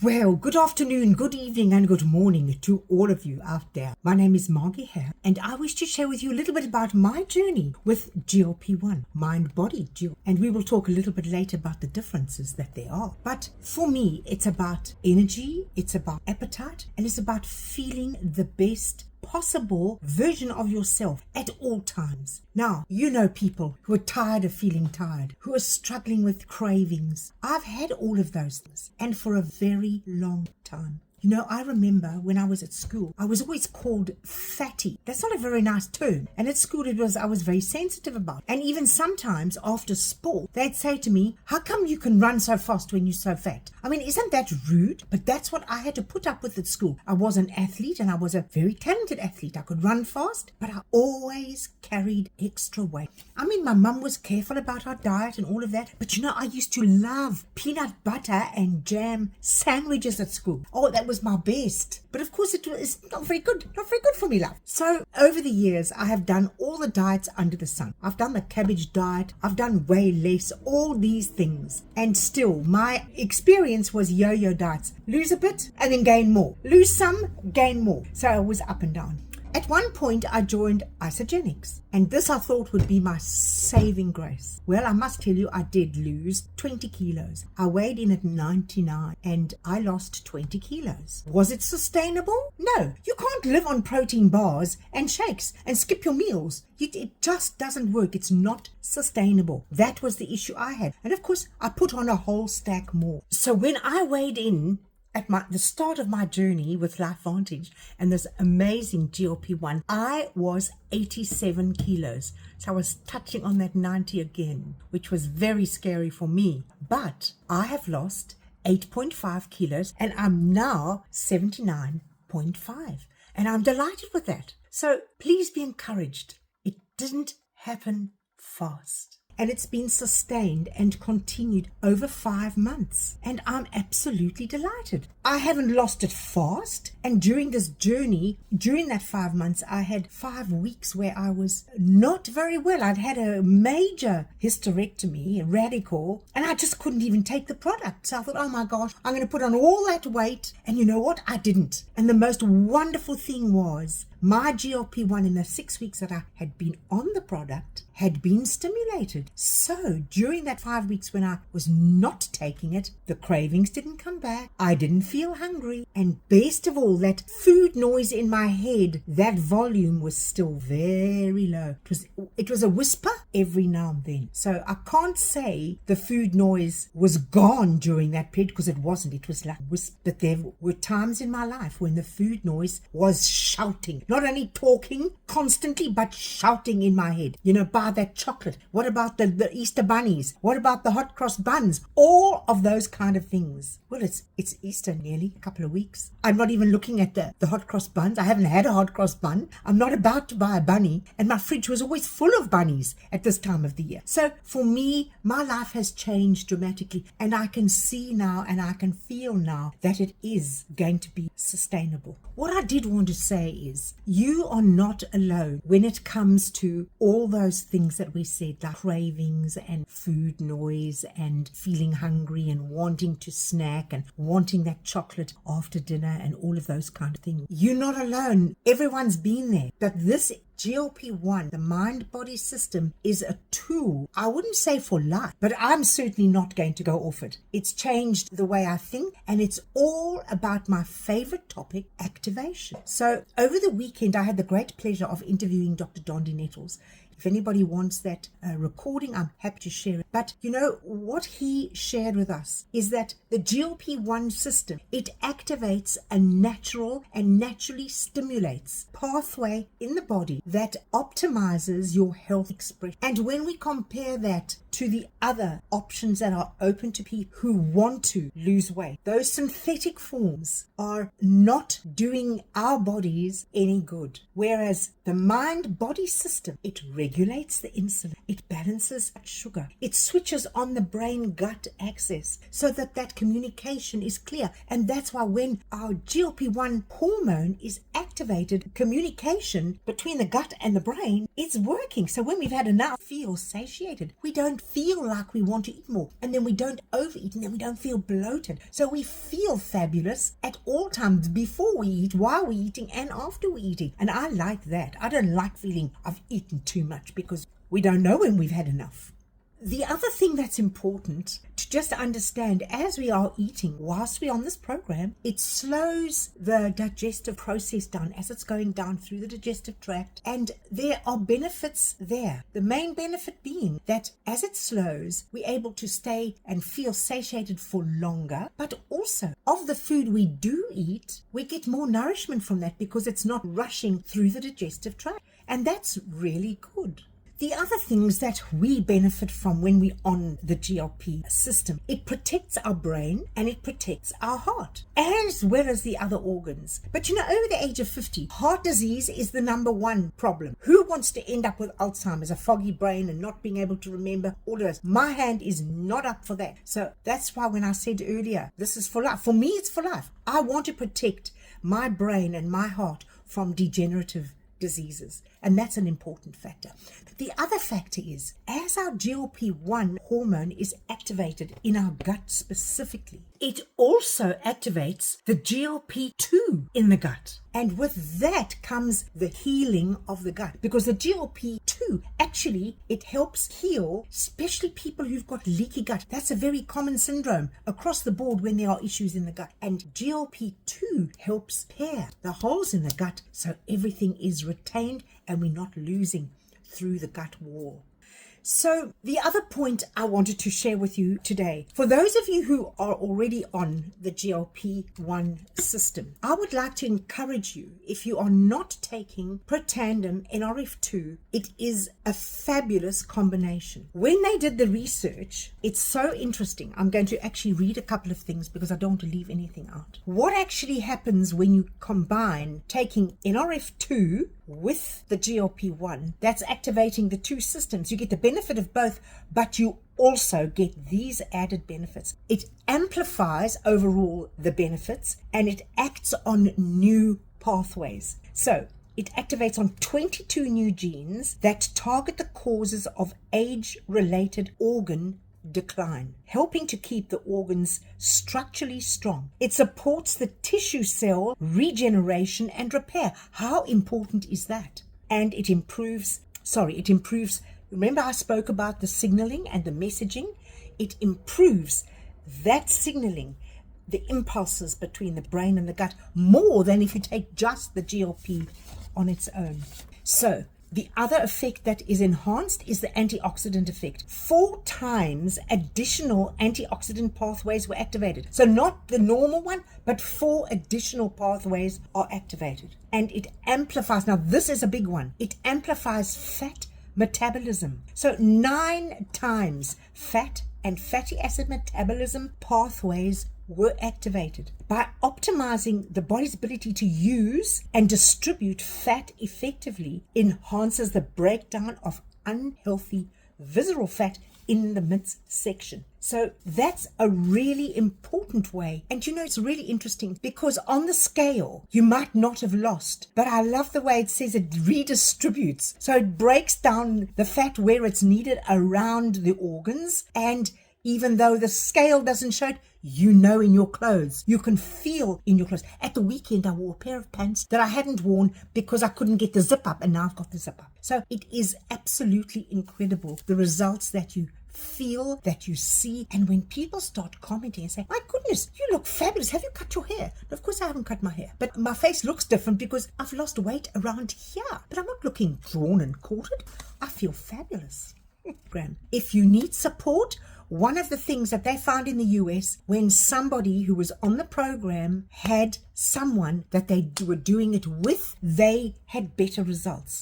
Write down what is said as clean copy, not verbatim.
Well, good afternoon, good evening, and good morning to all of you out there. My name is Margie here, and I wish to share with you a little bit about my journey with GLP-1 MindBody GLP. And we will talk a little bit later about the differences that there are. But for me, it's about energy, it's about appetite, and it's about feeling the best possible version of yourself at all times. Now, you know people who are tired of feeling tired, who are struggling with cravings. I've had all of those things, and for a very long time. You know, I remember when I was at school, I was always called fatty. That's not a very nice term. And at school, I was very sensitive about. And even sometimes after sport, they'd say to me, how come you can run so fast when you're so fat? I mean, isn't that rude? But that's what I had to put up with at school. I was an athlete and I was a very talented athlete. I could run fast, but I always carried extra weight. I mean, my mum was careful about our diet and all of that. But you know, I used to love peanut butter and jam sandwiches at school. Oh, that was my best. But of course, it was not very good for me, love. So over the years, I have done all the diets under the sun. I've done the cabbage diet. I've done way less, all these things. And still, my experience was yo-yo diets. Lose a bit and then gain more. Lose some, gain more. So I was up and down. At one point, I joined Isogenics, and this I thought would be my saving grace. Well, I must tell you, I did lose 20 kilos. I weighed in at 99, and I lost 20 kilos. Was it sustainable? No. You can't live on protein bars and shakes and skip your meals. It just doesn't work. It's not sustainable. That was the issue I had. And of course, I put on a whole stack more. So when I weighed in, at the start of my journey with LifeVantage and this amazing GLP-1, I was 87 kilos. So I was touching on that 90 again, which was very scary for me. But I have lost 8.5 kilos and I'm now 79.5. And I'm delighted with that. So please be encouraged. It didn't happen fast. And it's been sustained and continued over 5 months. And I'm absolutely delighted. I haven't lost it fast. And during this journey, during that 5 months, I had 5 weeks where I was not very well. I'd had a major hysterectomy, a radical, and I just couldn't even take the product. So I thought, oh my gosh, I'm going to put on all that weight. And you know what? I didn't. And the most wonderful thing was my GLP-1 in the 6 weeks that I had been on the product had been stimulated. So during that 5 weeks when I was not taking it, the cravings didn't come back. I didn't feel hungry. And best of all, that food noise in my head, that volume was still very low. It was a whisper every now and then. So I can't say the food noise was gone during that period because it wasn't. It was like a whisper. But there were times in my life when the food noise was shouting. Not only talking constantly, but shouting in my head. You know, buy that chocolate. What about the Easter bunnies? What about the hot cross buns? All of those kind of things. Well, it's Easter nearly, a couple of weeks. I'm not even looking at the hot cross buns. I haven't had a hot cross bun. I'm not about to buy a bunny. And my fridge was always full of bunnies at this time of the year. So for me, my life has changed dramatically. And I can see now and I can feel now that it is going to be sustainable. What I did want to say is you are not alone when it comes to all those things that we said, like cravings and food noise and feeling hungry and wanting to snack and wanting that chocolate after dinner and all of those kind of things. You're not alone. Everyone's been there. But this GLP-1, the MindBody System, is a tool. I wouldn't say for life, but I'm certainly not going to go off it. It's changed the way I think, and it's all about my favorite topic, activation. So over the weekend, I had the great pleasure of interviewing Dr. Dondi Nettles. If anybody wants that recording, I'm happy to share it. But you know, what he shared with us is that the GLP-1 system, it activates a natural and naturally stimulates pathway in the body that optimizes your health expression. And when we compare that to the other options that are open to people who want to lose weight, those synthetic forms are not doing our bodies any good. Whereas the MindBody System, it regulates the insulin, it balances sugar, it switches on the brain-gut axis so that that communication is clear. And that's why when our GLP-1 hormone is activated, communication between the gut and the brain is working. So when we've had enough, feel satiated. We don't feel like we want to eat more, and then we don't overeat, and then we don't feel bloated. So we feel fabulous at all times, before we eat, while we're eating, and after we're eating. And I like that. I don't like feeling I've eaten too much, because we don't know when we've had enough. The other thing that's important to just understand, as we are eating whilst we're on this program, it slows the digestive process down as it's going down through the digestive tract, and there are benefits there. The main benefit being that as it slows, we're able to stay and feel satiated for longer, but also of the food we do eat, we get more nourishment from that because it's not rushing through the digestive tract, and that's really good. The other things that we benefit from when we're on the GLP system, it protects our brain and it protects our heart, as well as the other organs. But over the age of 50, heart disease is the number one problem. Who wants to end up with Alzheimer's, a foggy brain, and not being able to remember all of this? My hand is not up for that. So that's why when I said earlier, this is for life. For me, it's for life. I want to protect my brain and my heart from degenerative diseases, and that's an important factor. The other factor is, as our GLP-1 hormone is activated in our gut specifically, it also activates the GLP-2 in the gut, and with that comes the healing of the gut, because the GLP-2 actually, it helps heal, especially people who've got leaky gut. That's a very common syndrome across the board when there are issues in the gut, and GLP-2 helps repair the holes in the gut so everything is retained and we're not losing through the gut wall. So the other point I wanted to share with you today, for those of you who are already on the GLP-1 system, I would like to encourage you, if you are not taking Protandim NRF2, it is a fabulous combination. When they did the research, it's so interesting. I'm going to actually read a couple of things because I don't want to leave anything out. What actually happens when you combine taking NRF2 with the GLP-1, that's activating the two systems. You get the benefit of both, but you also get these added benefits. It amplifies overall the benefits, and it acts on new pathways. So it activates on 22 new genes that target the causes of age-related organ decline, helping to keep the organs structurally strong. It supports the tissue cell regeneration and repair. How important is that? And it improves, remember I spoke about the signaling and the messaging? It improves that signaling, the impulses between the brain and the gut, more than if you take just the GLP on its own. So the other effect that is enhanced is the antioxidant effect. 4 times additional antioxidant pathways were activated. So not the normal one, but 4 additional pathways are activated. And it amplifies, now this is a big one, it amplifies fat metabolism. So 9 times fat and fatty acid metabolism pathways were activated. By optimizing the body's ability to use and distribute fat effectively, enhances the breakdown of unhealthy visceral fat in the midsection. So that's a really important way. And it's really interesting because on the scale, you might not have lost, but I love the way it says it redistributes. So it breaks down the fat where it's needed around the organs, and even though the scale doesn't show it, in your clothes. You can feel in your clothes. At the weekend, I wore a pair of pants that I hadn't worn because I couldn't get the zip up, and now I've got the zip up. So it is absolutely incredible, the results that you feel, that you see. And when people start commenting and say, my goodness, you look fabulous, have you cut your hair? And of course I haven't cut my hair, but my face looks different because I've lost weight around here, but I'm not looking drawn and quartered. I feel fabulous. If you need support, one of the things that they found in the US, when somebody who was on the program had someone that they were doing it with, they had better results.